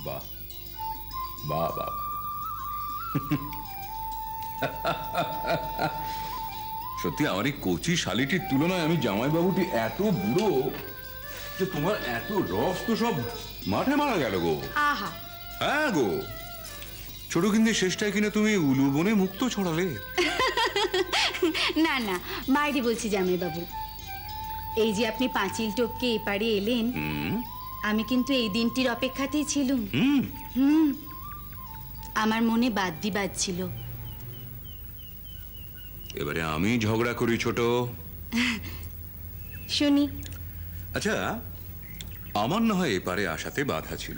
বাহ বাহ বাহ। সত্যি আমার এই কচি শালিটির তুলনায় আমি জামাইবাবুটি এত বুড়ো যে তোমার এত রস তো সব মাঠে মারা গেল গো। আহা, হ্যাঁ গো, ছোট কিন্তু শেষটায় কিনা তুমি উলুবনে মুক্ত ছড়ালে। না না, বাইরে বলছি জামাইবাবু। এই যে আপনি পাঁচিল টপকে এপারে এলেন, আমি কিন্তু এই দিনটির অপেক্ষাতেই ছিলুম। আমার মনে বাদ্যি বাজছিল। এবারে আমি ঝগড়া করি ছোট, শুনি। আচ্ছা, আমার না হয় এপারে আসাতে বাধা ছিল,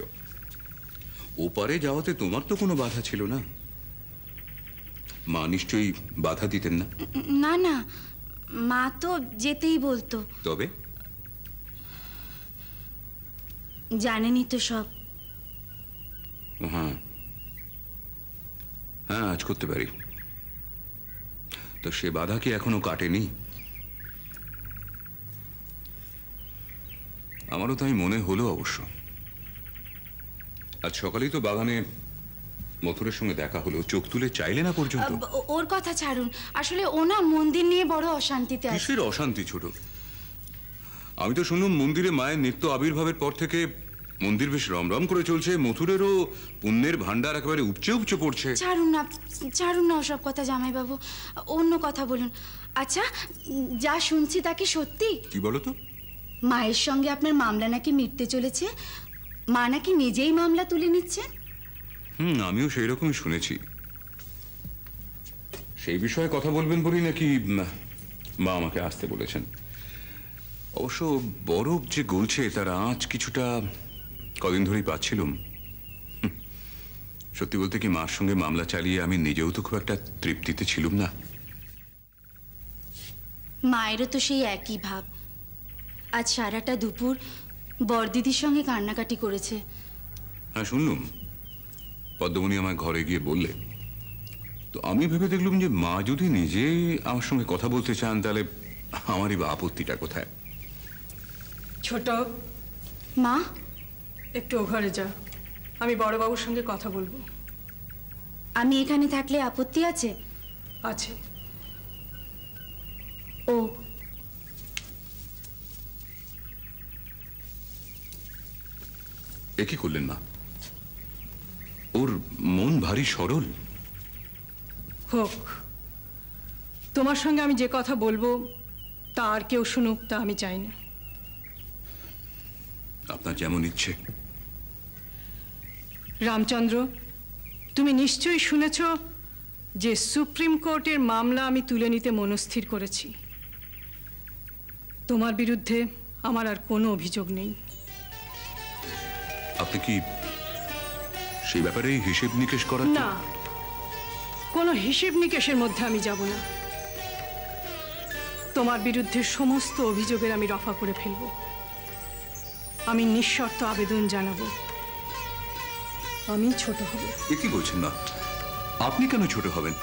ওপারে যাওয়াতে তোমার তো কোনো বাধা ছিল না। মা নিশ্চয়ই বাধা দিতেন না? না না, মা তো যেতেই বলতো। তবে জানেনই তো সব। হ্যাঁ হ্যাঁ, আজ করতে পারি। তো সে বাধা কি এখনো কাটেনি? আমারও তাই মনে হলো অবশ্য। আজ সকালেই তো বাগানে মথুরের সঙ্গে দেখা হলো, চোখ তুলে চাইলে না পর্যন্ত। ওর কথা ছাড়ুন, আসলে ও না মন্দির নিয়ে বড় অশান্তিতে আছে। কিসের অশান্তি ছোট? আমি তো শুনলাম মন্দিরে মায়ের নিত্য আবির্ভাবের পর থেকে মন্দির বেশ রমরম করে চলছে, মথুরেরও পুণ্যের ভান্ডার একেবারে উপচে উপচে পড়ছে। ছাড়ুন না ওসব কথা জামাইবাবু, অন্য কথা বলুন। আচ্ছা, যা শুনছি তা কি সত্যি? কি বলো তো? মায়ের সঙ্গে আপনার মামলা নাকি মিটতে চলেছে, মা নাকি নিজেই মামলা তুলে নিচ্ছেন। আমিও সেই রকমই শুনেছি। সেই বিষয়ে কথা বলবেন বলেই নাকি মা আমাকে আসতে বলেছেন। অবশ্য বরফ যে গলছে তার আঁচ কিছুটা কদিন ধরেই পাচ্ছিলাম। সত্যি বলতে কি, মার সঙ্গে মামলা চালিয়ে আমি নিজেও তো খুব একটা তৃপ্তিতে ছিলাম না। মায়েরও তো সেই একই ভাব। আজ সারাটা দুপুর বড়দিদির সঙ্গে কান্নাকাটি করেছে। হ্যাঁ, শুনলুম। পদ্মমণি আমার ঘরে গিয়ে বললে। তো আমি ভেবে দেখলুম যে মা যদি নিজেই আমার সঙ্গে কথা বলতে চান, তাহলে আমারই বা আপত্তিটা কোথায়? ছোট, মা, একটু ও ঘরে যা, আমি বড়বাবুর সঙ্গে কথা বলবো। আমি এখানে থাকলে আপত্তি আছে? আছে। ও, এ কি করলেন মা? ওর মন ভারী সরল। হোক, তোমার সঙ্গে আমি যে কথা বলবো তা আর কেউ শুনুক, তা আমি চাই না। আপনার যেমন ইচ্ছে। রামচন্দ্র, তুমি নিশ্চয়ই শুনেছ যে সুপ্রিম কোর্টের মামলা আমি তুলে নিতে মনস্থির করেছি। তোমার বিরুদ্ধে আমার আর কোনো অভিযোগ নেই। আপনি কি সেই ব্যাপারে হিসেব নিকেশ করার? না, কোনো হিসেব নিকেশের মধ্যে আমি যাব না। তোমার বিরুদ্ধে সমস্ত অভিযোগের আমি রফা করে ফেলব। আমি নিঃশর্ত আবেদন জানাবো, আমি ছোট হব। এ কি বলছেন না? আপনি কেন ছোট হবেন?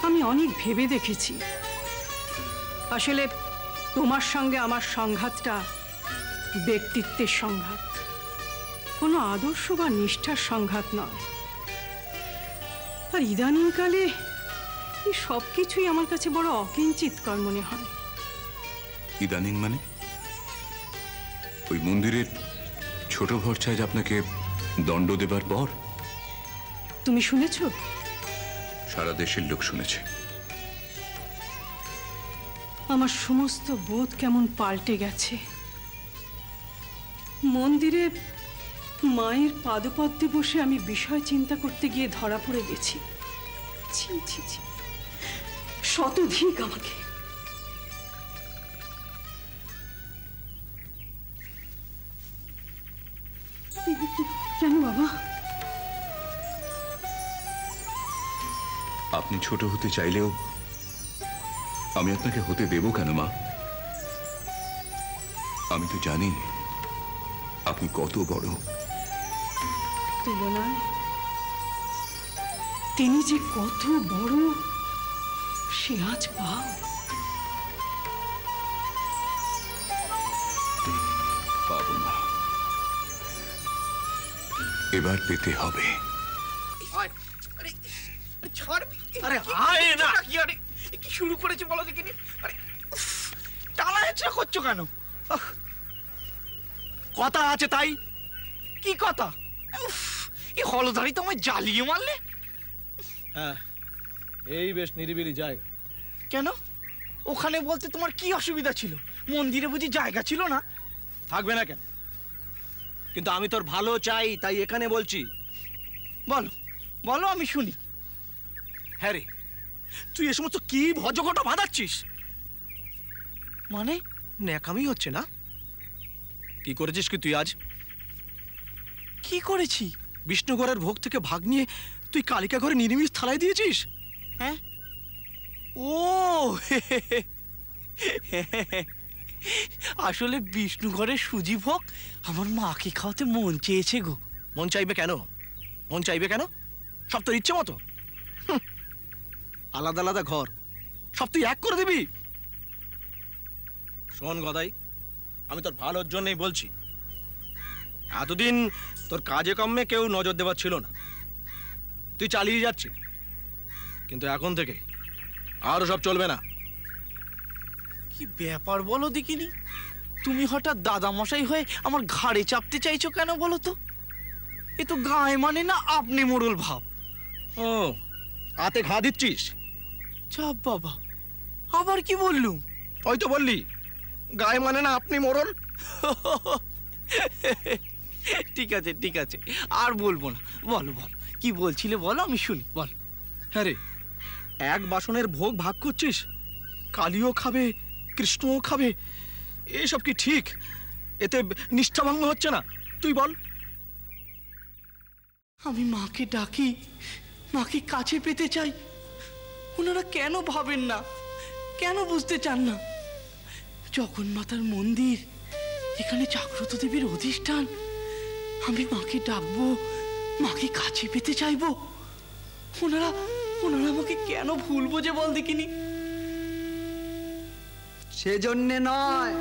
আমি অনেক ভেবে দেখেছি। আসলে তোমার সঙ্গে আমার সংঘাতটা ব্যক্তিত্বের সংঘাত, কোনো আদর্শ বা নিষ্ঠার সংঘাত নয়। আর ইদানিংকালে এই সব কিছুই আমার কাছে বড় অকিঞ্চিতকর মনে হয়। ইদানিং মানে? ওই মন্দিরের ছোট ভরছায় আপনাকে দণ্ড দেবার পর? তুমি শুনেছ? সারা দেশের লোক শুনেছে। আমার সমস্ত বোধ কেমন পাল্টে গেছে। মন্দিরে মায়ের পাদপদ্মে বসে আমি বিষয় চিন্তা করতে গিয়ে ধরা পড়ে গেছি। ছি ছি ছি, শতধিক আমাকে। কেন বাবা? আপনি ছোট হতে চাইলেও আমি আপনাকে হতে দেব কেন মা? আমি তো জানি আপনি কত বড়। তুলনায় তিনি যে কত বড় সে আজ পাও। পাবো না, এবার পেতে হবে। আরে আয় না কি আরে কি শুরু করেছে বলো দেখিনি। আরে টানা হেঁচড়া করছো কেন? কথা আছে তাই। কি কথা? এই হলধারি তো আমায় জ্বালিয়ে মারলে। হ্যাঁ, এই বেশ নিরিবিলি জায়গা। কেন? ওখানে বলতে তোমার কি অসুবিধা ছিল? মন্দিরে বুঝি জায়গা ছিল না? থাকবে না কেন? কিন্তু আমি তোর ভালো চাই, তাই এখানে বলছি। বলো বলো, আমি শুনি। হ্যাঁ রে, তুই এ সমস্ত কি ভজঘট বাঁধাচ্ছিস? মানে ন্যাকামি হচ্ছে না? কি করেছিস কি তুই আজ? কি করেছি? বিষ্ণুগড়ের ভোগ থেকে ভাগ নিয়ে তুই কালিকা ঘরে নিরামিষ থালায় দিয়েছিস। হ্যাঁ, ও আসলে বিষ্ণুঘরের সুজি ভোগ আমার মাকে খাওয়াতে মন চেয়েছে গো। মন চাইবে কেন? মন চাইবে কেন? সব তোর ইচ্ছে মতো। আলাদা আলাদা ঘর, সব তুই এক করে দিবি? শোন গদাই, আমি তোর ভালোর জন্যই বলছি। এতদিন তোর কাজে কর্মে কেউ নজর দেওয়ার ছিল না, তুই চালিয়ে যাচ্ছিস। কিন্তু এখন থেকে আরও সব চলবে না। কি ব্যাপার বলো দেখিনি? তুমি হঠাৎ দাদামশাই হয়ে আমার ঘাড়ে চাপতে চাইছো কেন বলো তো? এ তো গায়ে মানে না আপনি মোড়ল ভাব। ও, হাতে ঘা দিচ্ছিস? চাপ বাবা, আবার কি বললুম? ওই তো বললি গায়ে মানে না আপনি মোড়ল। ঠিক আছে ঠিক আছে, আর বলবো না। বলো বলো, কি বলছিলে বলো, আমি শুনি, বলো। হ্যাঁ রে, এক বাসনের ভোগ ভাগ করছিস, কালীও খাবে কৃষ্ণও খাবে, এসব কি ঠিক? এতে নিষ্ঠাভঙ্গ হচ্ছে না? তুই বল। আমি মাকে ডাকি, মাকে কাছে পেতে চাই, ওনারা কেন ভাবেন না? কেন বুঝতে চান না? জগন্মাতার মন্দির, এখানে জাগ্রত দেবীর অধিষ্ঠান। আমি মাকে ডাকবো, মাকে কাছে পেতে চাইবো, ওনারা ওনারা আমাকে কেন ভুলবো যে বল দেখিনি? সেজন্যে নয়,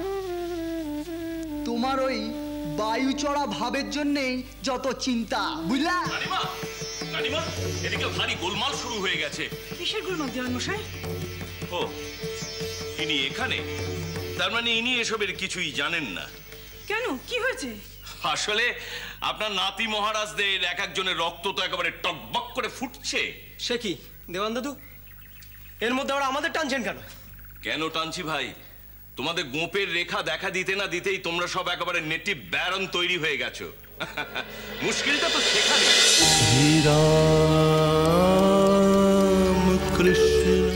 তোমার ওই বায়ু চড়া ভাবের জন্যেই যত চিন্তা, বুঝলা? রানীমা, রানীমা, এদিকে ভারী গোলমাল শুরু হয়ে গেছে। কিসের গোলমাল দেওয়ান মশাই? ও, ইনি এখানে? তার মানে ইনি এসবের কিছুই জানেন না। কেন, কি হয়েছে? আসলে আপনার নাতি মহারাজদের এক একজনের রক্ত তো একেবারে টকবক করে ফুটছে। সে কি দেওয়ান দাদু, এর মধ্যে ওরা আমাদের টানছেন কেন? কেন টানছি ভাই? তোমাদের গোপের রেখা দেখা দিতে না দিতেই তোমরা সব একেবারে নেটিভ ব্যারন তৈরি হয়ে গেছো। মুশকিলটা তো সেখানে। শ্রী রাম কৃষ্ণ